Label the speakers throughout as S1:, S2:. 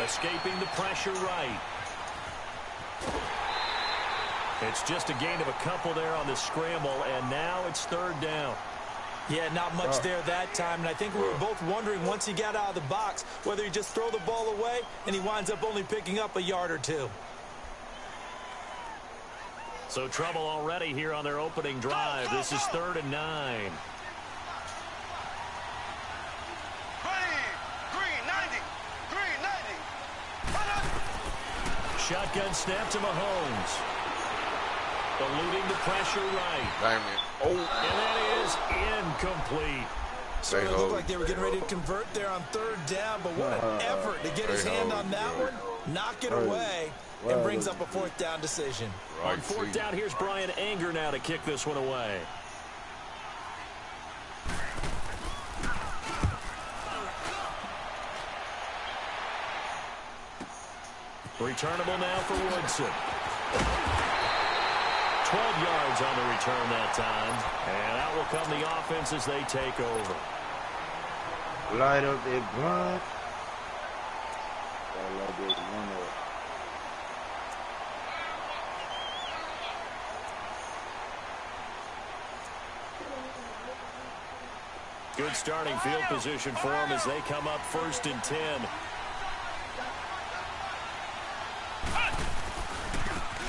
S1: Escaping the pressure right. It's just a gain of a couple there on the scramble, and now it's third down.
S2: Yeah, not much there that time, and I think we were both wondering once he got out of the box whether he just throw the ball away and he winds up only picking up a yard or two.
S1: So trouble already here on their opening drive. This is 3rd and 9. Shotgun snap to Mahomes. Eluding the pressure right.
S3: Damn it. Oh.
S1: And that is incomplete.
S2: So it looked like they were getting ready to convert there on 3rd down, but what an effort to get his hand on that one, knock it away, and brings up a 4th down decision.
S1: On 4th down, here's Brian Anger now to kick this one away. Returnable now for Woodson. 12 yards on the return that time. And out will come the offense as they take over.
S4: Light up that blunt.
S1: Good starting field position for them as they come up 1st and 10.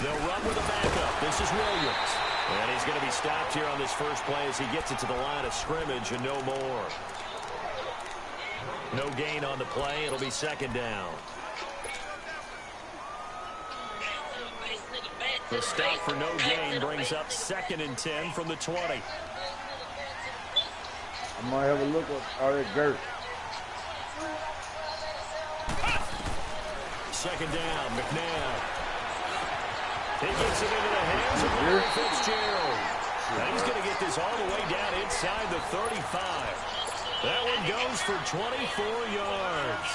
S1: They'll run with a backup. This is Williams. And he's going to be stopped here on this first play as he gets it to the line of scrimmage and no more. No gain on the play. It'll be 2nd down. The stop for no gain brings up 2nd and 10 from the 20.
S4: I might have a look at all that dirt.
S1: 2nd down, McNabb. He gets it into the hands of Larry Fitzgerald. And he's going to get this all the way down inside the 35. That one goes for 24 yards.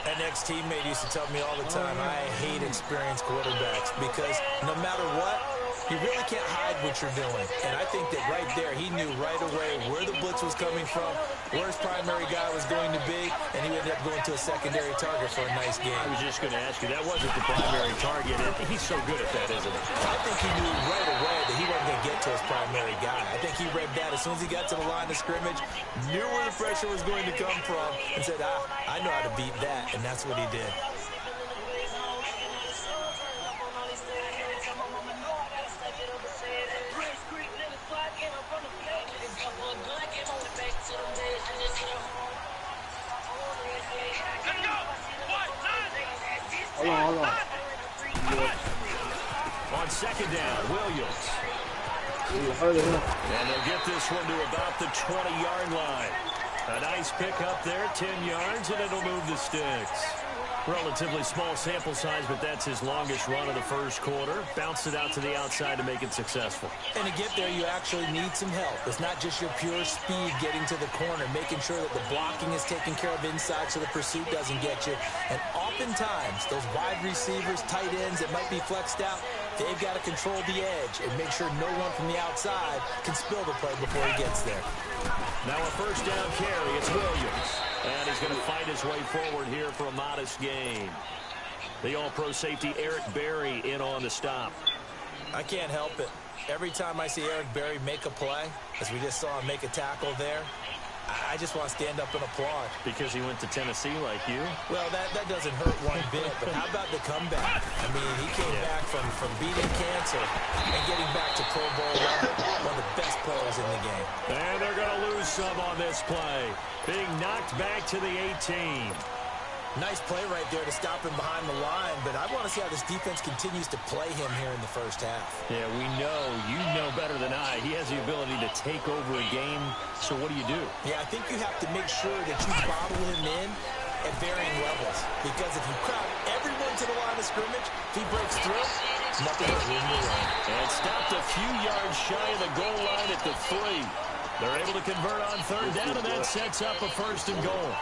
S2: An ex-teammate used to tell me all the time, I hate experienced quarterbacks because no matter what, you really can't hide what you're doing. And I think that right there, he knew right away where the blitz was coming from, where his primary guy was going to be, and he ended up going to a secondary target for a nice game.
S1: I was just going to ask you, that wasn't the primary target. He's so good at that, isn't he?
S2: I think he knew right away that he wasn't going to get to his primary guy. I think he read that as soon as he got to the line of scrimmage, knew where the pressure was going to come from, and said, I know how to beat that, and that's what he did.
S4: Hold on.
S1: On 2nd down, Williams. And they'll get this one to about the 20-yard line. A nice pick up there, 10 yards, and it'll move the sticks. Relatively small sample size, but that's his longest run of the first quarter. Bounced it out to the outside to make it successful.
S2: And to get there, you actually need some help. It's not just your pure speed getting to the corner, making sure that the blocking is taken care of inside so the pursuit doesn't get you. And oftentimes, those wide receivers, tight ends that might be flexed out, they've got to control the edge and make sure no one from the outside can spill the play before he gets there.
S1: Now a 1st down carry. It's Williams. And he's going to fight his way forward here for a modest gain. The all-pro safety Eric Berry in on the stop.
S2: I can't help it. Every time I see Eric Berry make a play, as we just saw him make a tackle there, I just want to stand up and applaud.
S1: Because he went to Tennessee like you?
S2: Well, that doesn't hurt one bit, but how about the comeback? I mean, he came back from beating cancer and getting back to Pro Bowl level. One of the best players in the game.
S1: And they're going to lose some on this play. Being knocked back to the 18.
S2: Nice play right there to stop him behind the line, but I want to see how this defense continues to play him here in the first half.
S1: Yeah, you know better than I. He has the ability to take over a game, so what do you do?
S2: Yeah, I think you have to make sure that you bottle him in at varying levels, because if you crowd everyone to the line of scrimmage, if he breaks through, there's nothing but room to run.
S1: And stopped a few yards shy of the goal line at the 3. They're able to convert on 3rd down, and that sets up a 1st and goal.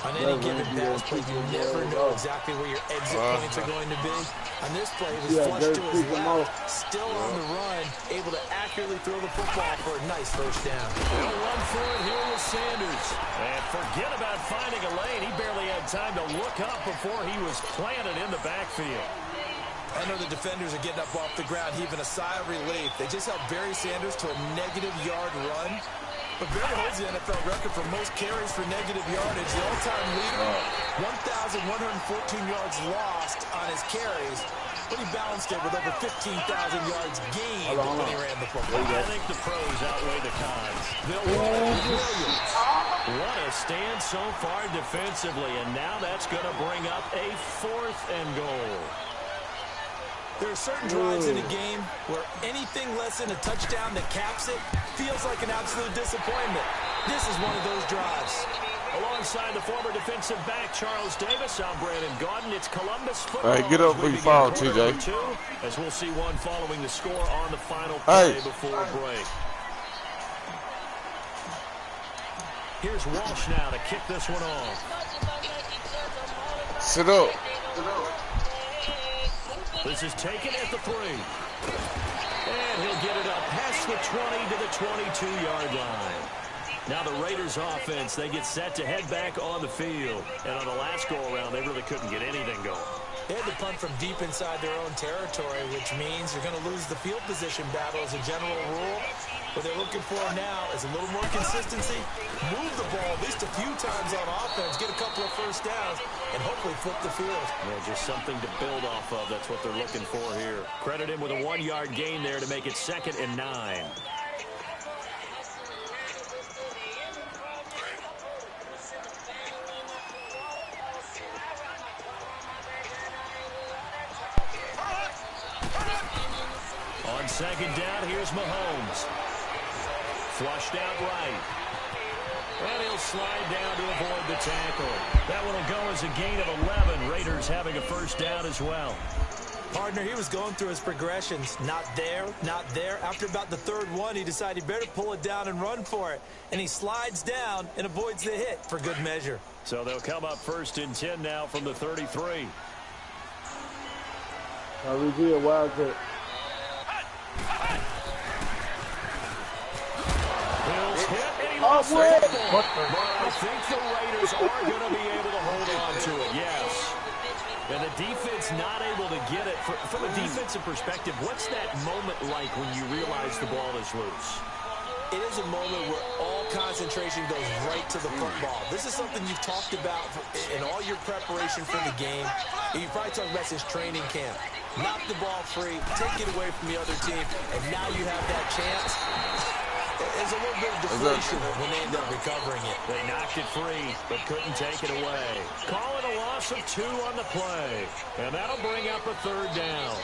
S2: On any given pass play, you never know exactly where your exit points are going to be. On this play, he was flushed to his left, still on the run, able to accurately throw the football for a nice first down.
S1: They'll run for it here with Sanders. And forget about finding a lane. He barely had time to look up before he was planted in the backfield.
S2: I know the defenders are getting up off the ground, heaving a sigh of relief. They just held Barry Sanders to a -yard run. But Barry holds the NFL record for most carries for negative yardage. The all-time leader, 1,114 yards lost on his carries. But he balanced it with over 15,000 yards gained when he ran the football.
S1: I think the pros outweigh the cons. They'll Williams. What a stand so far defensively. And now that's going to bring up a 4th and goal.
S2: There are certain drives in a game where anything less than a touchdown that caps it feels like an absolute disappointment. This is one of those drives.
S1: Alongside the former defensive back, Charles Davis, I'm Brandon Gaudin. It's Columbus football.
S3: All right, get up before you fall, TJ.
S1: As we'll see one following the score on the final play before break. Here's Walsh now to kick this one off.
S3: Sit up.
S1: This is taken at the 3. And he'll get it up past the 20 to the 22-yard line. Now the Raiders offense, they get set to head back on the field. And on the last go-around, they really couldn't get anything going.
S2: They had to punt from deep inside their own territory, which means you're going to lose the field position battle as a general rule. What they're looking for now is a little more consistency, move the ball at least a few times on offense, get a couple of first downs, and hopefully flip the field.
S1: Yeah, just something to build off of. That's what they're looking for here. Credit him with a 1-yard gain there to make it 2nd and 9. On 2nd down, here's Mahomes. Flushed out right. And he'll slide down to avoid the tackle. That one will go as a gain of 11. Raiders having a first down as well.
S2: Partner, he was going through his progressions. Not there, not there. After about the 3rd one, he decided he better pull it down and run for it. And he slides down and avoids the hit for good measure.
S1: So they'll come up 1st and 10 now from the 33.
S4: We do a wildcat.
S1: Bills hit, and he lost the football. But I think the Raiders are going to be able to hold on to it, yes. And the defense not able to get it. From a defensive perspective, what's that moment like when you realize the ball is loose?
S2: It is a moment where all concentration goes right to the football. This is something you've talked about in all your preparation for the game. You've probably talked about since training camp. Knock the ball free, take it away from the other team, and now you have that chance. There's a little bit of deflation when they end up recovering it.
S1: They knocked it free, but couldn't take it away. Call it a loss of 2 on the play. And that'll bring up a 3rd down.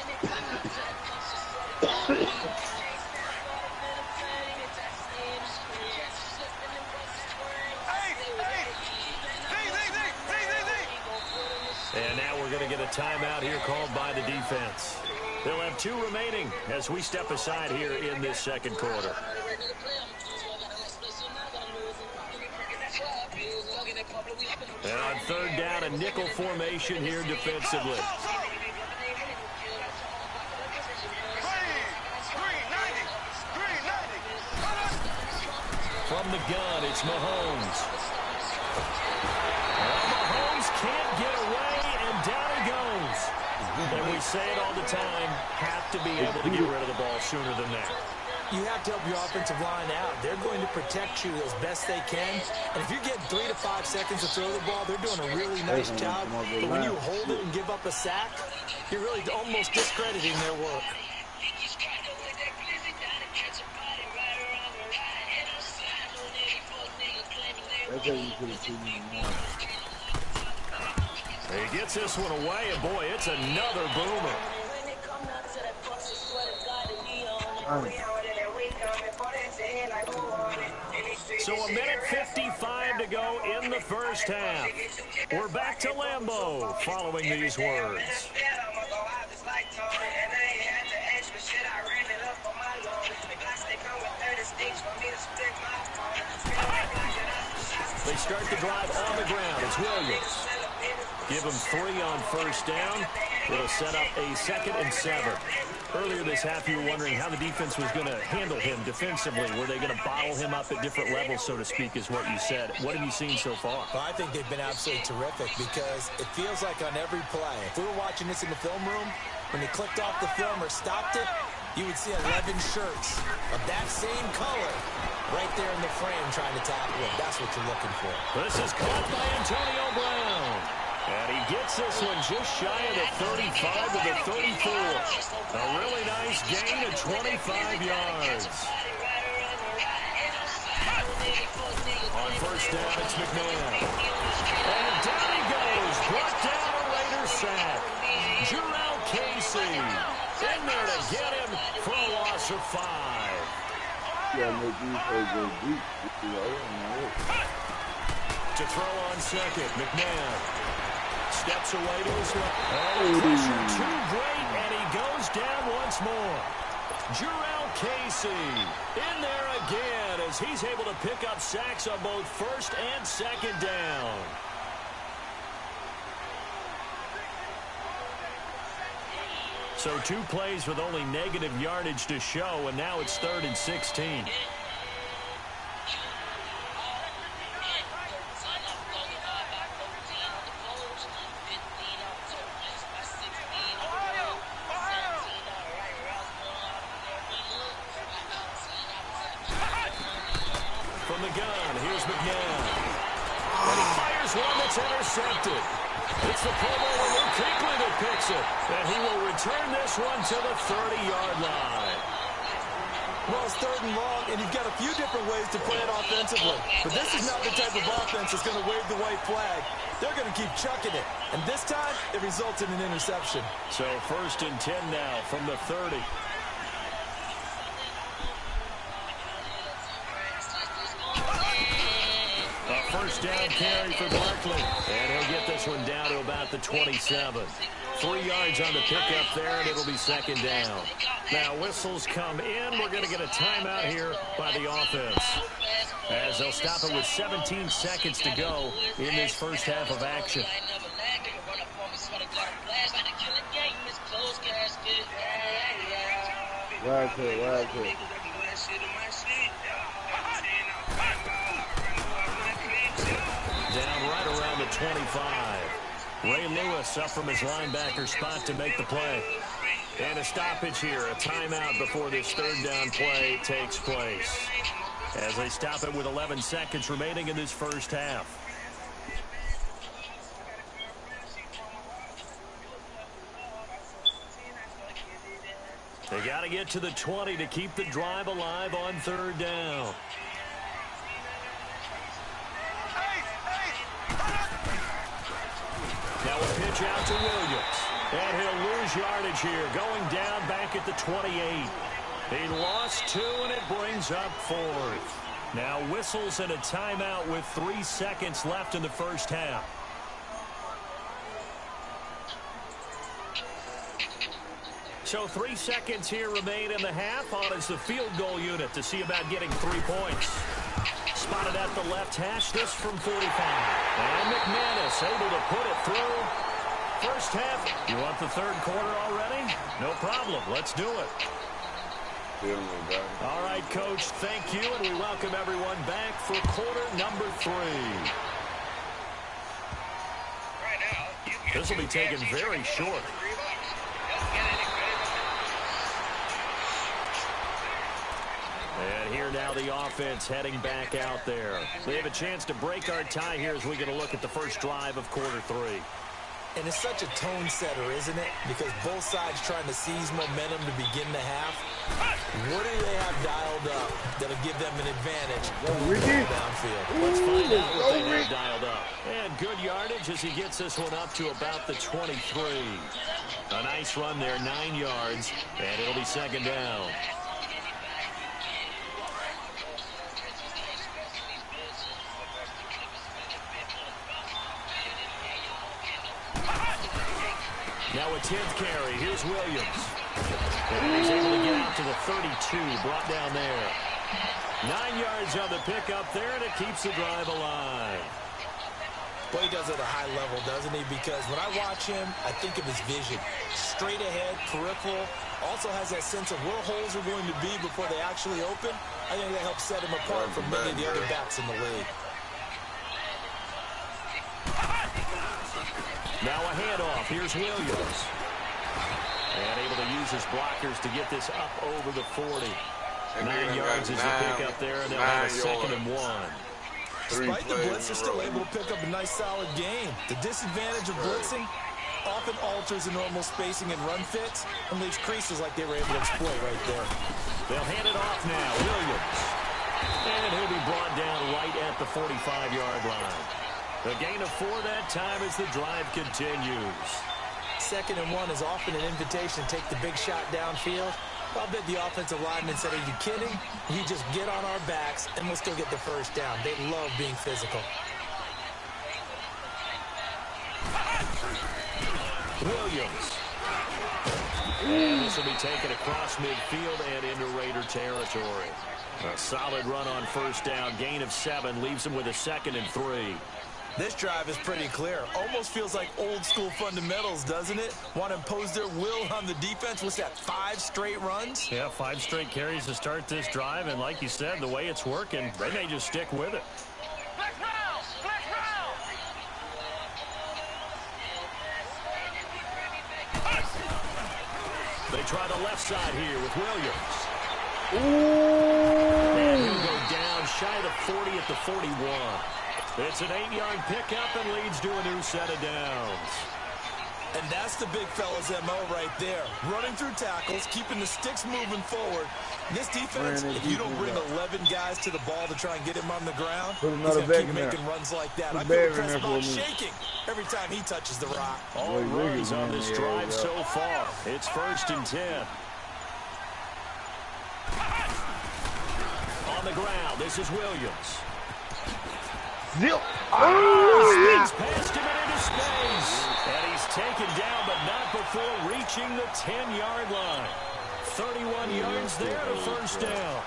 S1: And now we're going to get a timeout here called by the defense. They'll have 2 remaining as we step aside here in this 2nd quarter. And on 3rd down, a nickel formation here defensively. From the gun, it's Mahomes. Mahomes can't get away, and down he goes. And we say it all the time, have to be able to get rid of the ball sooner than that.
S2: You have to help your offensive line out. They're going to protect you as best they can. And if you're getting 3 to 5 seconds to throw the ball, they're doing a really nice job. But when you hold it and give up a sack, you're really almost discrediting their work.
S1: He gets this one away, and boy, it's another boomer. So a minute 55 to go in the first half. We're back to Lambeau following these words. They start the drive on the ground. It's Williams. Give him 3 on first down. It'll set up a 2nd and 7. Earlier this half, you were wondering how the defense was going to handle him defensively. Were they going to bottle him up at different levels, so to speak, is what you said. What have you seen so far?
S2: Well, I think they've been absolutely terrific because it feels like on every play, if we were watching this in the film room, when they clicked off the film or stopped it, you would see 11 shirts of that same color right there in the frame trying to tackle him. That's what you're looking for.
S1: This is caught by Antonio Brown. And he gets this one just shy of the 35 to the 34. A really nice gain of 25 yards. On first down, it's McMahon. And down he goes. Brought down a Raider sack. Jarrell Casey in there to get him for a loss of 5. To throw on second, McMahon. Steps away to his left. Oh, pressure too great, and he goes down once more. Jarrell Casey in there again as he's able to pick up sacks on both first and second down. So 2 plays with only negative yardage to show, and now it's 3rd and 16. From the gun, here's McMahon. And he fires one that's intercepted. It's the Pro Bowler Luke Kuechly that picks it. And he will return this one to the 30-yard line.
S2: Well, it's 3rd and long, and you've got a few different ways to play it offensively. But this is not the type of offense that's going to wave the white flag. They're going to keep chucking it. And this time, it results in an interception.
S1: So 1st and 10 now from the 30. First down carry for Barkley. And he'll get this one down to about the 27. 3 yards on the pickup there, and it'll be 2nd down. Now, whistles come in. We're going to get a timeout here by the offense, as they'll stop it with 17 seconds to go in this first half of action.
S4: Right there.
S1: Down right around the 25. Ray Lewis up from his linebacker spot to make the play. And a stoppage here, a timeout before this 3rd down play takes place, as they stop it with 11 seconds remaining in this first half. They got to get to the 20 to keep the drive alive on 3rd down. Now a pitch out to Williams. And he'll lose yardage here, going down back at the 28. He lost 2, and it brings up 4th. Now whistles and a timeout with 3 seconds left in the first half. So 3 seconds here remain in the half. On is the field goal unit to see about getting 3 points. Spotted at the left hash, this from 45. And McManus able to put it through. First half, you want the 3rd quarter already? No problem, let's do it. All right, Coach, thank you, and we welcome everyone back for quarter number 3. This will be taken very short. And here now the offense heading back out there. They have a chance to break our tie here as we get a look at the first drive of quarter 3.
S2: And it's such a tone setter, isn't it? Because both sides trying to seize momentum to begin the half. What do they have dialed up that'll give them an advantage downfield?
S1: Let's find out what they have dialed up. And good yardage as he gets this one up to about the 23. A nice run there, 9 yards, and it'll be 2nd down. Now a 10th carry. Here's Williams. And he's able to get out to the 32, brought down there. 9 yards on the pickup there, and it keeps the drive alive.
S2: Well, he does it at a high level, doesn't he? Because when I watch him, I think of his vision. Straight ahead, peripheral. Also has that sense of where holes are going to be before they actually open. I think that helps set him apart from many of the other backs in the league.
S1: Now a handoff. Here's Williams. And able to use his blockers to get this up over the 40. 9 yards is the pickup there, and they'll have a 2nd and 1.
S2: Despite the blitz, they're still able to pick up a nice, solid gain. The disadvantage of blitzing often alters the normal spacing and run fits and leaves creases like they were able to exploit right there.
S1: They'll hand it off now. Williams. And he'll be brought down right at the 45-yard line. The gain of 4 that time as the drive continues.
S2: 2nd and 1 is often an invitation to take the big shot downfield. I'll bet the offensive lineman said, are you kidding? You just get on our backs and we'll still get the first down. They love being physical.
S1: Williams. And this will be taken across midfield and into Raider territory. A solid run on first down. Gain of 7 leaves them with a 2nd and 3.
S2: This drive is pretty clear. Almost feels like old school fundamentals, doesn't it? Want to impose their will on the defense. What's that, 5 straight runs?
S1: Yeah, 5 straight carries to start this drive. And like you said, the way it's working, they may just stick with it. They try the left side here with Williams. And he'll go down shy of the 40 at the 41. It's an 8-yard pickup and leads to a new set of downs.
S2: And that's the big fella's MO right there. Running through tackles, keeping the sticks moving forward. This defense, if you don't bring 11 guys to the ball to try and get him on the ground, he's going to keep making runs like that. I feel the press shaking every time he touches the rock.
S1: All runs on this drive so far. It's 1st and 10. On the ground, this is Williams.
S4: Zip.
S1: Spins past him into space. And he's taken down, but not before reaching the 10-yard line. 31 yards there to first down.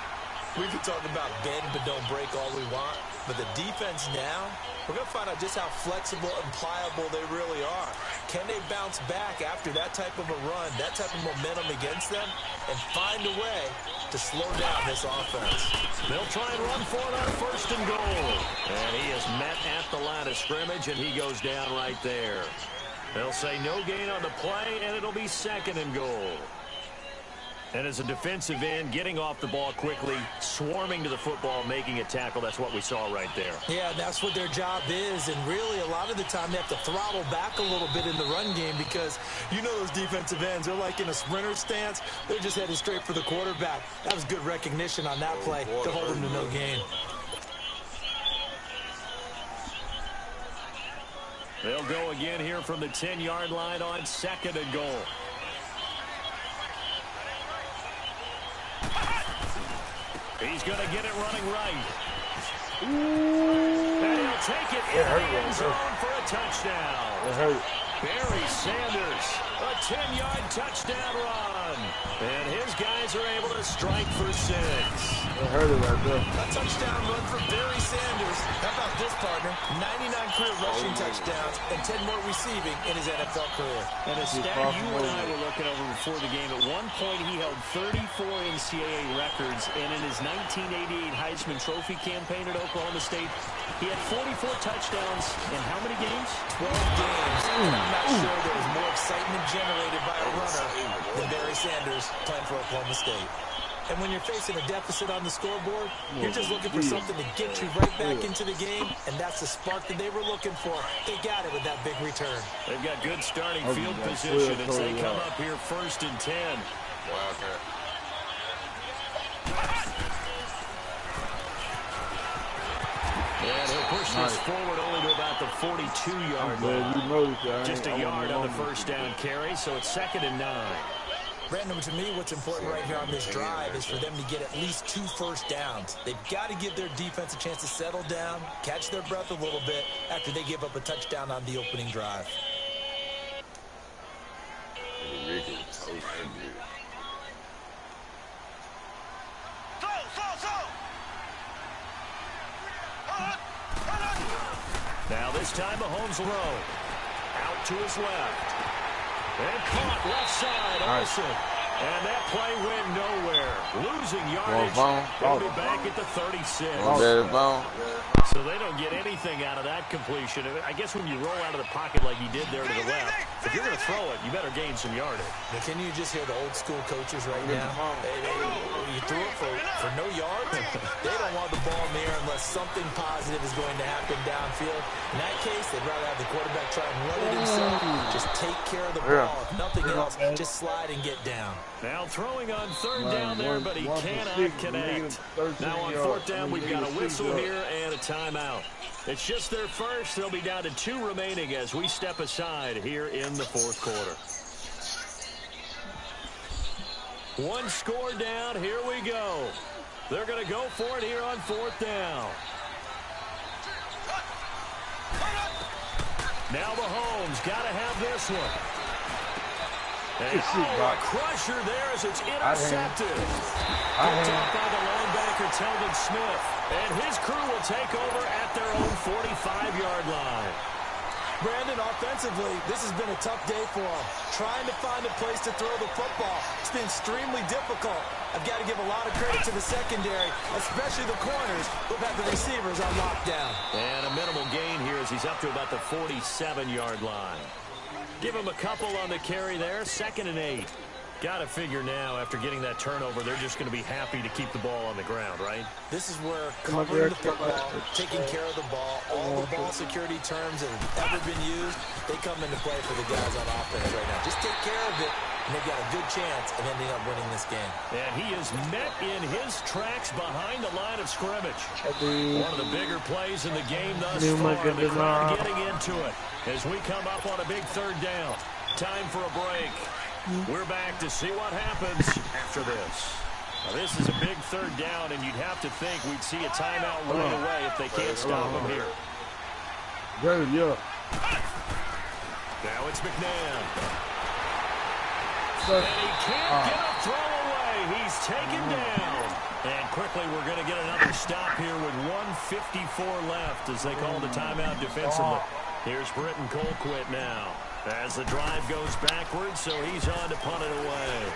S2: We can talk about bend but don't break all we want, but the defense now, we're going to find out just how flexible and pliable they really are. Can they bounce back after that type of a run, that type of momentum against them, and find a way to slow down this offense?
S1: They'll try and run for it on 1st and goal. And he is met at the line of scrimmage, and he goes down right there. They'll say no gain on the play, and it'll be 2nd and goal. And as a defensive end, getting off the ball quickly, swarming to the football, making a tackle, that's what we saw right there.
S2: Yeah, that's what their job is, and really a lot of the time they have to throttle back a little bit in the run game because you know those defensive ends, they're like in a sprinter stance. They're just headed straight for the quarterback. That was good recognition on that play to hold them to no gain.
S1: They'll go again here from the 10-yard line on 2nd and goal. He's going to get it running right. And he'll take it in the end zone for a touchdown. Barry Sanders, a 10-yard touchdown run. And his guys are able to strike for 6.
S4: I heard it right there.
S2: A touchdown run for Barry Sanders. How about this, partner? 99 career rushing touchdowns and 10 more receiving in his NFL career.
S1: And a stat you and I were looking over before the game. At one point, he held 34 NCAA records. And in his 1988 Heisman Trophy campaign at Oklahoma State, he had 44 touchdowns in how many games?
S2: 12 games. And I'm not sure there was more excitement generated by a runner than Barry Sanders playing for Oklahoma State. And when you're facing a deficit on the scoreboard, you're just looking for something to get you right back into the game, and that's the spark that they were looking for. They got it with that big return.
S1: They've got good starting field position as they come up here 1st and 10.
S3: Wildcat.
S1: And he'll push this forward only to about the 42-yard line. Just a yard on the first down carry, so it's 2nd and 9.
S2: Brandon, to me, what's important right here on this drive is for them to get at least 2 first downs. They've got to give their defense a chance to settle down, catch their breath a little bit after they give up a touchdown on the opening drive.
S1: Now this time Mahomes will throw. Out to his left. And caught left side. Olsen. And that play went nowhere. Losing yardage. They'll be back at the 36. So they don't get anything out of that completion. I guess when you roll out of the pocket like he did there to the left, if you're going to throw it, you better gain some yardage.
S2: Now, can you just hear the old school coaches right now? You threw it for no yards. They don't want the ball in the air unless something positive is going to happen downfield. In that case, they'd rather have the quarterback try and run it himself. Just take care of the ball. If nothing else, just slide and get down.
S1: Now throwing on third down there, but he cannot connect. Now on fourth down, we've got a whistle here and a timeout. It's just their first. They'll be down to 2 remaining as we step aside here in the fourth quarter. One score down. Here we go. They're going to go for it here on fourth down. Now Mahomes got to have this one. And a crusher there as it's intercepted. Picked up by the linebacker, Telvin Smith. And his crew will take over at their own 45-yard line.
S2: Brandon, offensively, this has been a tough day for them. Trying to find a place to throw the football. It's been extremely difficult. I've got to give a lot of credit to the secondary, especially the corners who've had the receivers on lockdown. And a minimal gain here as he's up to about the 47-yard line.
S1: Give him a couple on the carry there. 2nd and 8. Got to figure now, after getting that turnover, they're just going to be happy to keep the ball on the ground, right?
S2: This is where covering the football, taking care of the ball, all the ball security terms that have ever been used, they come into play for the guys on offense right now. Just take care of it, and they've got a good chance of ending up winning this game.
S1: And he is met in his tracks behind the line of scrimmage. One of the bigger plays in the game thus far. The crowd getting into it as we come up on a big third down. Time for a break. We're back to see what happens after this. Now, this is a big third down, and you'd have to think we'd see a timeout right away if they can't stop him here. Now it's McNabb. And he can't get a throw away. He's taken down. And quickly we're going to get another stop here with 1:54 left as they call the timeout defensively. Here's Britton Colquitt now as the drive goes backwards, so he's on to punt it away.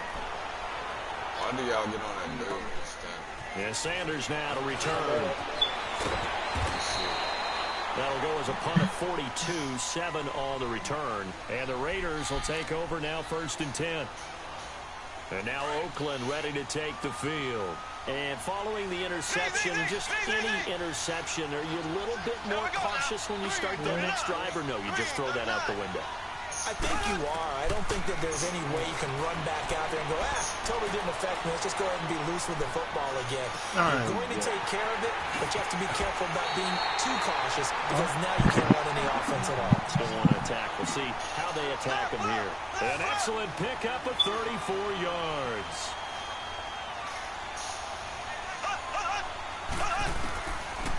S3: Why do y'all get on that dude?
S1: Yeah, Sanders now to return. That'll go as a punt of 42, 7 on the return. And the Raiders will take over now 1st and 10. And now Oakland ready to take the field. And following the interception, just any interception, are you a little bit more cautious when you start the next drive, or no, you just throw that out the window?
S2: I think you are. I don't think that there's any way you can run back out there and go, totally didn't affect me. Let's just go ahead and be loose with the football again. You're going to take care of it, but you have to be careful about being too cautious because now you can't run any offense at all.
S1: Still want to attack. We'll see how they attack him here. An excellent pickup of 34 yards.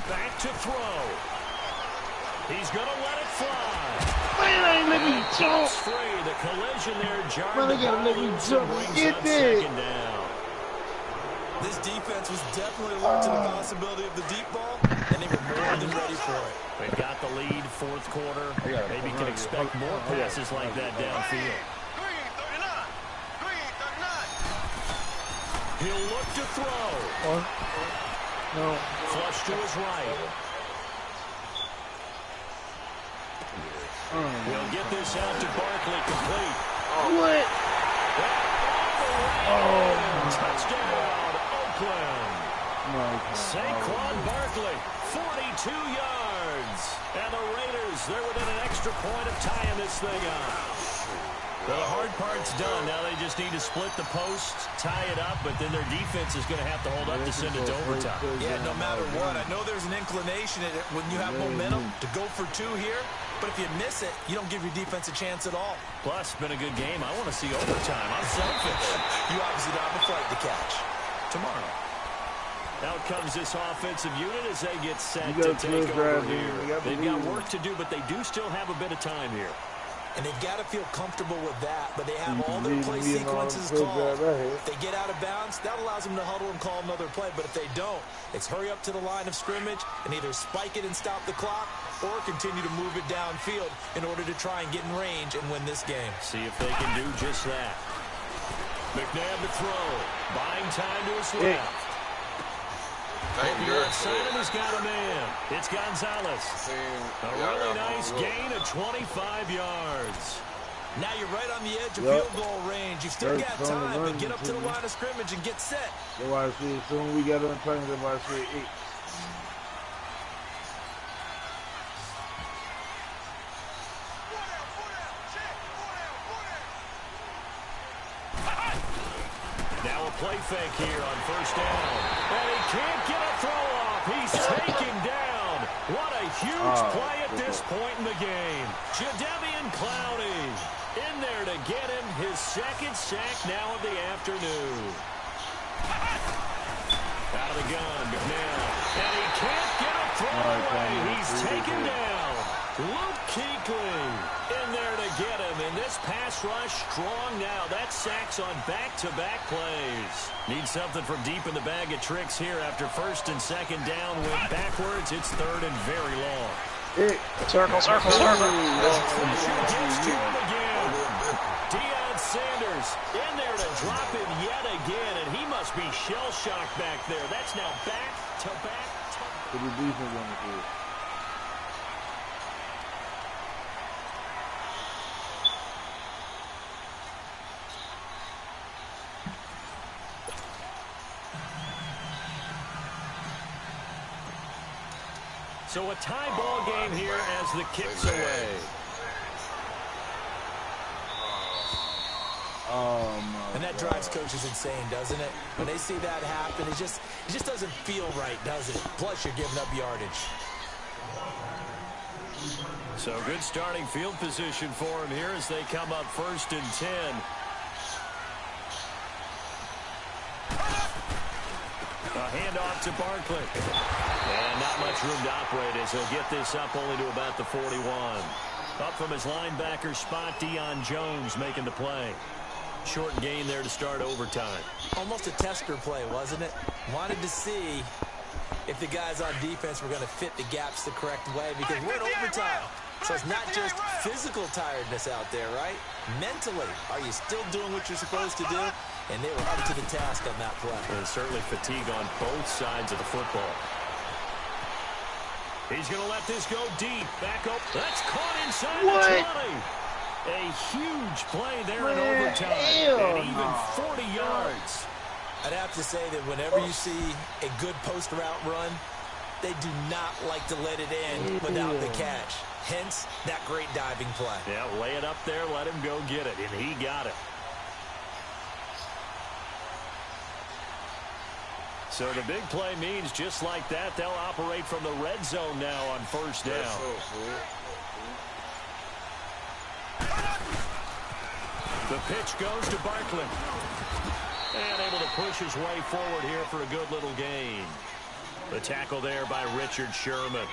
S1: Back to throw. He's going to let it fly.
S4: Man, I ain't let me jump.
S1: Free. The collision there jarred
S4: Man,
S1: the
S4: I gotta let me
S1: ball
S4: jump.
S1: brings
S4: Get
S1: up
S4: this.
S1: 2nd down.
S2: This defense was definitely alert to the possibility of the deep ball, and they were more than ready for it.
S1: They've got the lead, 4th quarter. Maybe can expect more passes like that downfield. He'll look to throw.
S4: No.
S1: Flush to his right. He'll get this out to Barkley, complete.
S4: What?
S1: Touchdown, Oakland. Saquon Barkley, 42 yards. And the Raiders, they're within an extra point of tying this thing up. Well, the hard part's done. Now they just need to split the posts, tie it up, but then their defense is going to have to hold up to send it to overtime.
S2: Yeah, no matter what. I know there's an inclination in it when you have momentum to go for 2 here, but if you miss it, you don't give your defense a chance at all.
S1: Plus, been a good game. I want to see overtime. I'm selfish.
S2: You obviously don't have a flight to catch.
S1: Tomorrow. Out comes this offensive unit as they get set to take over here. They've got work to do, but they do still have a bit of time here.
S2: And they've got to feel comfortable with that, but they have all their play sequences called. If they get out of bounds, that allows them to huddle and call another play. But if they don't, it's hurry up to the line of scrimmage and either spike it and stop the clock or continue to move it downfield in order to try and get in range and win this game.
S1: See if they can do just that. McNabb to throw. Buying time to his left. He's got a man. It's Gonzalez. A really nice gain of 25 yards.
S2: Now you're right on the edge of field goal range. You've still got time, but get up to the line of scrimmage and get set.
S5: That's why I see as soon as we got on training, that's why I say 8.
S1: Now a play fake here on first down. And he can't get a throw off. He's taken down. What a huge play at this point in the game. Jadeveon Clowney in there to get him his second sack now of the afternoon. Out of the gun, McNabb. And he can't get a throw away. He's taken down. Luke Kuechly in there to get him. And this pass rush strong now. That sacks on back-to-back plays. Need something from deep in the bag of tricks here after first and second down. Went backwards. It's third and very long.
S4: Circle.
S1: Deion Sanders in there to drop him yet again. And he must be shell-shocked back there. That's now back-to-back.
S5: To the defense on the field.
S1: So a tie ball game here as the kick's away.
S2: And that drives coaches insane, doesn't it? When they see that happen, it just doesn't feel right, does it? Plus, you're giving up yardage.
S1: So good starting field position for him here as they come up first and 10. A handoff to Barkley. And not much room to operate as he'll get this up only to about the 41. Up from his linebacker spot, Deion Jones making the play. Short gain there to start overtime.
S2: Almost a tester play, wasn't it? Wanted to see if the guys on defense were going to fit the gaps the correct way because we're in overtime. So it's not just physical tiredness out there, right? Mentally, are you still doing what you're supposed to do? And they were up to the task on that play.
S1: And certainly fatigue on both sides of the football. He's going to let this go deep. Back up. That's caught inside the 20. A huge play there in overtime. And even 40 yards.
S2: I'd have to say that whenever you see a good post route run, they do not like to let it end without the catch. Hence, that great diving play.
S1: Yeah, lay it up there, let him go get it, and he got it. So the big play means just like that, they'll operate from the red zone now on first down. The pitch goes to Barkley. And able to push his way forward here for a good little gain. The tackle there by Richard Sherman.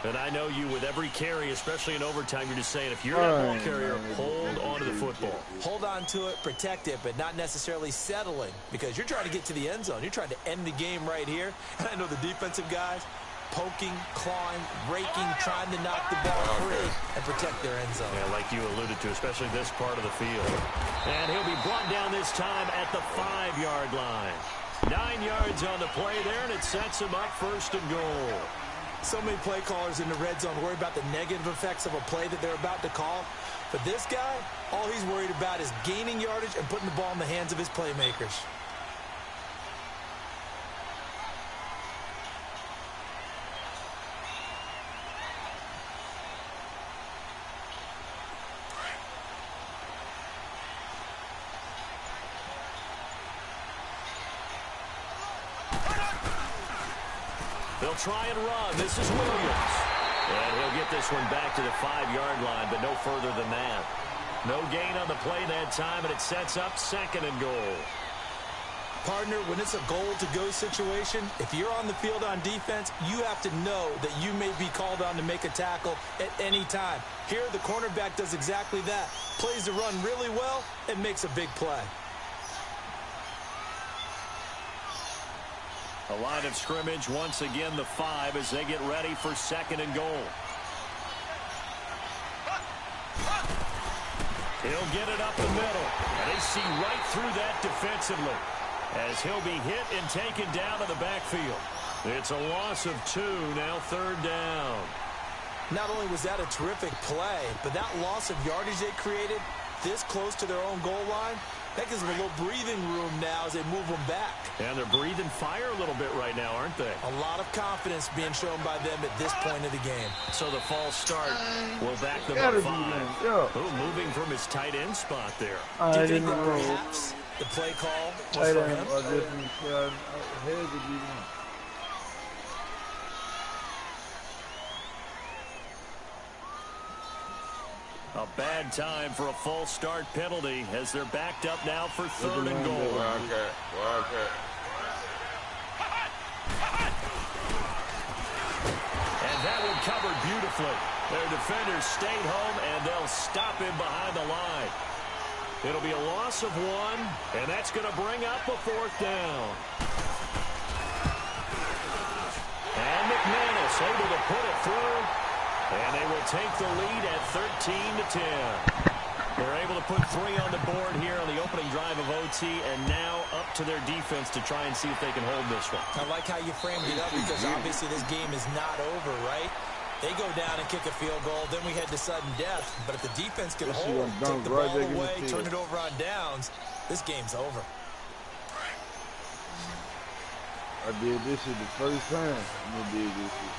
S1: And I know you with every carry, especially in overtime, you're just saying if you're that ball carrier, hold on to the football.
S2: Hold on to it, protect it, but not necessarily settling because you're trying to get to the end zone. You're trying to end the game right here. And I know the defensive guys poking, clawing, raking, trying to knock the ball free and protect their end zone.
S1: Yeah, like you alluded to, especially this part of the field. And he'll be brought down this time at the 5-yard line. 9 yards on the play there, and it sets him up first and goal.
S2: So many play callers in the red zone worry about the negative effects of a play that they're about to call. But this guy, all he's worried about is gaining yardage and putting the ball in the hands of his playmakers.
S1: They'll try and run. This is Williams. And he'll get this one back to the 5-yard line, but no further than that. No gain on the play that time, and it sets up second and goal.
S2: Partner, when it's a goal-to-go situation, if you're on the field on defense, you have to know that you may be called on to make a tackle at any time. Here, the cornerback does exactly that. Plays the run really well and makes a big play.
S1: A line of scrimmage, once again, the 5 as they get ready for 2nd and goal. He'll get it up the middle, and they see right through that defensively as he'll be hit and taken down to the backfield. It's a loss of 2, now 3rd down.
S2: Not only was that a terrific play, but that loss of yardage they created this close to their own goal line, that gives them a little breathing room now as they move them back.
S1: And they're breathing fire a little bit right now, aren't they?
S2: A lot of confidence being shown by them at this point of the game.
S1: So the false start will back them up 5. Ooh, moving from his tight end spot there.
S2: Do you think that perhaps the play call was for him?
S1: A bad time for a false start penalty as they're backed up now for 3rd and goal.
S3: Okay.
S1: And that one covered beautifully. Their defenders stayed home, and they'll stop him behind the line. It'll be a loss of 1, and that's going to bring up a 4th down. And McManus able to put it through. And they will take the lead at 13-10. They're able to put 3 on the board here on the opening drive of OT, and now up to their defense to try and see if they can hold this one.
S2: I like how you framed it up because obviously this game is not over, right? They go down and kick a field goal, then we head to sudden death. But if the defense can hold, take the ball away, turn it over on downs, this game's over.
S5: I did this shit the first time. I'm gonna do this shit.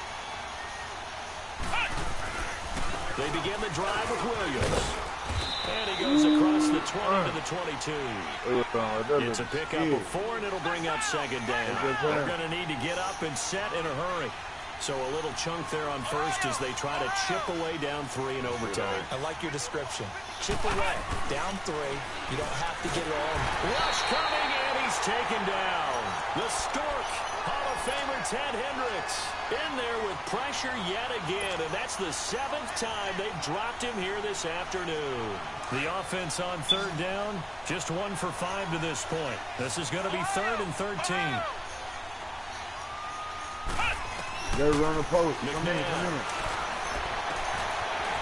S1: They begin the drive with Williams. And he goes across the 20 to the 22. It's a pickup of 4, and it'll bring up 2nd down. They're going to need to get up and set in a hurry. So a little chunk there on 1st as they try to chip away down 3 in overtime.
S2: I like your description. Chip away. Down 3. You don't have to get it all.
S1: Rush coming, and he's taken down. The Stork, Hall of Famer Ted Hendricks, in there with pressure yet again, and that's the 7th time they've dropped him here this afternoon. The offense on 3rd down, just 1 for 5 to this point. This is going to be 3rd and 13.
S5: They're running post.
S1: Come in.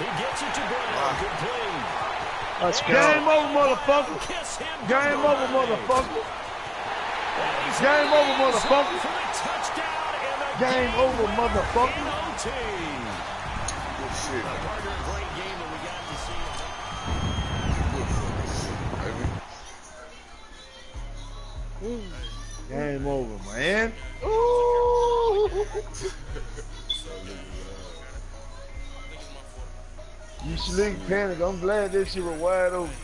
S1: He gets it to Brown. Good play.
S4: Let's go. Game over, motherfucker. Game over, motherfucker. Game over, motherfucker. Game over, motherfucker.
S3: Good shit.
S1: A great game that we got to see.
S5: Game over, man.
S4: Ooh.
S5: You slick panic. I'm glad that shit was wide open.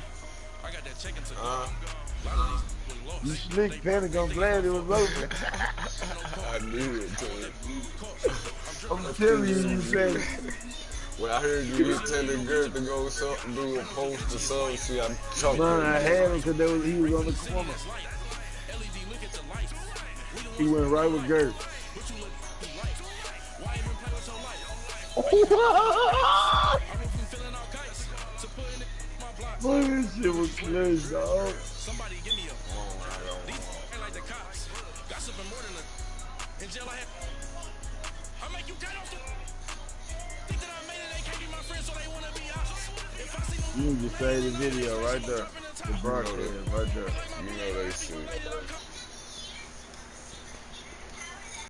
S5: You slick panic. I'm glad it was open.
S3: I knew it, too.
S5: I'm telling you said it.
S3: When I heard you was telling Gert to go do a post or something, see, I'm chuckling.
S5: Man, I had him because he was on the corner. He went right with Gert. Boy, this shit was close, dog. You can just say the video right there. The broadcast right there.
S3: You know they see.